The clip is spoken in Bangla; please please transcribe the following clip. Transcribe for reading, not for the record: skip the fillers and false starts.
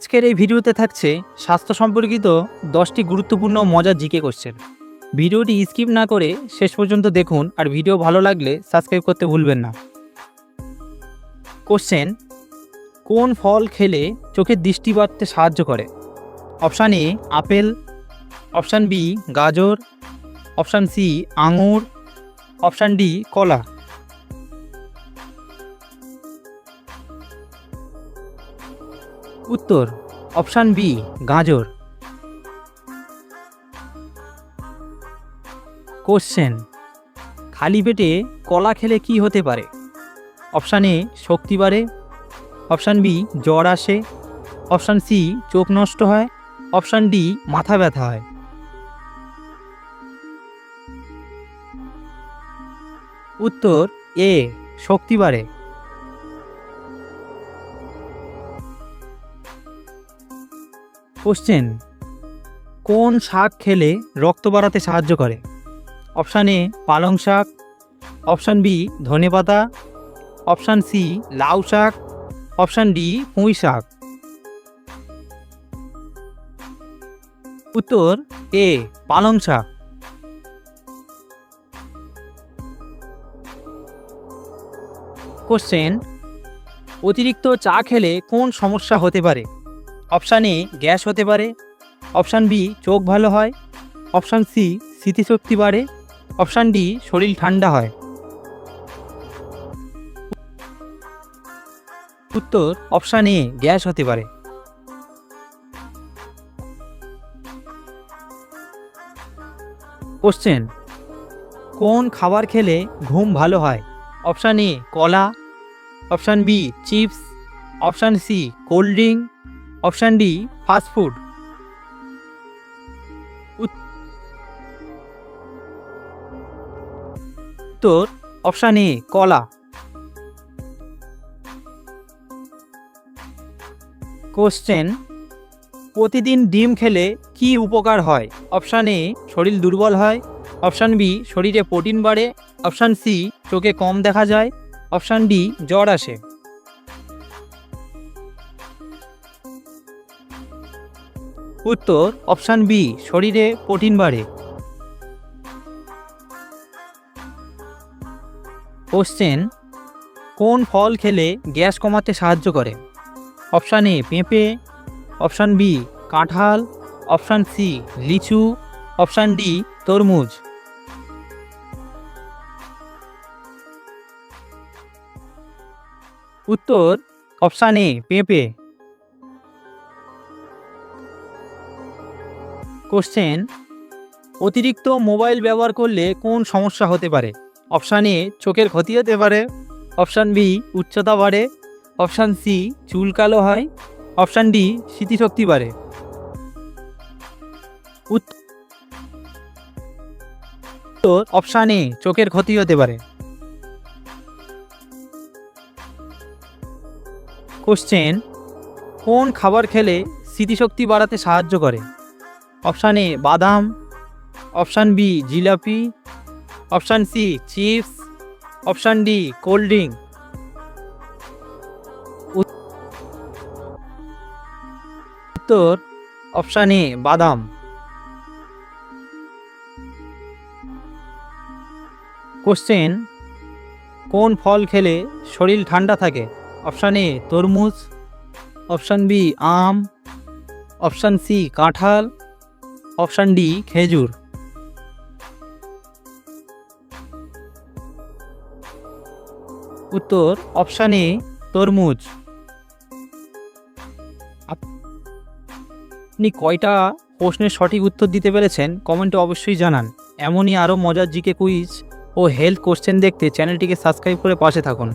আজকের এই ভিডিওতে থাকছে স্বাস্থ্য সম্পর্কিত 10টি গুরুত্বপূর্ণ মজার জিকে কোশ্চেন। ভিডিওটি স্কিপ না করে শেষ পর্যন্ত দেখুন, আর ভিডিও ভালো লাগলে সাবস্ক্রাইব করতে ভুলবেন না। কোশ্চেন: কোন ফল খেলে চোখের দৃষ্টি বাড়তে সাহায্য করে? Option A apple, option B গাজর, অপশান সি আঙুর, অপশান ডি কলা। উত্তর অপশান বি গাজর। কোশ্চেন: খালি পেটে কলা খেলে কি হতে পারে? অপশান এ শক্তি বাড়ে, অপশান বি জ্বর আসে, অপশান সি চোখ নষ্ট হয়, অপশান ডি মাথা ব্যথা হয়। উত্তর এ শক্তি বাড়ে। কোশ্চেন: কোন শাক খেলে রক্ত বাড়াতে সাহায্য করে? অপশান এ পালং শাক, অপশান বি ধনেপাতা, অপশান সি লাউ শাক, অপশান ডি পুঁই শাক। উত্তর এ পালং শাক। কোশ্চেন: অতিরিক্ত চা খেলে কোন সমস্যা হতে পারে? অপশান এ গ্যাস হতে পারে, অপশান বি চোখ ভালো হয়, অপশান সি স্মৃতিশক্তি বাড়ে, অপশান ডি শরীর ঠান্ডা হয়। উত্তর অপশান এ গ্যাস হতে পারে। কোশ্চেন: কোন খাবার খেলে ঘুম ভালো হয়? অপশান এ কলা, option B chips, option C cold drink, option D fast food. উত্তর অপশান এ কলা। কোশ্চেন: প্রতিদিন ডিম খেলে কি উপকার হয়? অপশান এ শরীর দুর্বল হয়, অপশান বি শরীরে প্রোটিন বাড়ে, অপশান সি চোখে কম দেখা যায়, অপশান ডি জ্বর আসে। উত্তর অপশান বি শরীরে প্রোটিন বাড়ে। কোশ্চেন: কোন ফল খেলে গ্যাস কমাতে সাহায্য করে? অপশান এ পেঁপে, অপশান বি কাঁঠাল, অপশান সি লিচু, অপশান ডি তরমুজ। উত্তর অপশান এ পেঁপে। কোশ্চেন: অতিরিক্ত মোবাইল ব্যবহার করলে কোন সমস্যা হতে পারে? অপশান এ চোখের ক্ষতি হতে পারে, অপশান বি উচ্চতা বাড়ে, অপশান সি চুল কালো হয়, অপশান ডি স্মৃতিশক্তি বাড়ে। উত্তর অপশান এ চোখের ক্ষতি হতে পারে। কোশ্চেন: কোন খাবার খেলে স্মৃতিশক্তি বাড়াতে সাহায্য করে? অপশান এ বাদাম, option B jalebi, option C chips, option D cold drink. উত্তর অপশান এ বাদাম। কোশ্চেন: কোন ফল খেলে শরীর ঠান্ডা থাকে? অপশান এ তরমুজ, অপশান বি আম, অপশান সি কাঁঠাল, অপশান ডি খেজুর। উত্তর অপশান এ তরমুজ। আপনি কয়টা প্রশ্নের সঠিক উত্তর দিতে পেরেছেন কমেন্টে অবশ্যই জানান। এমনই আরও মজার জিকে কুইজ ও হেলথ কোশ্চেন দেখতে চ্যানেলটিকে সাবস্ক্রাইব করে পাশে থাকুন।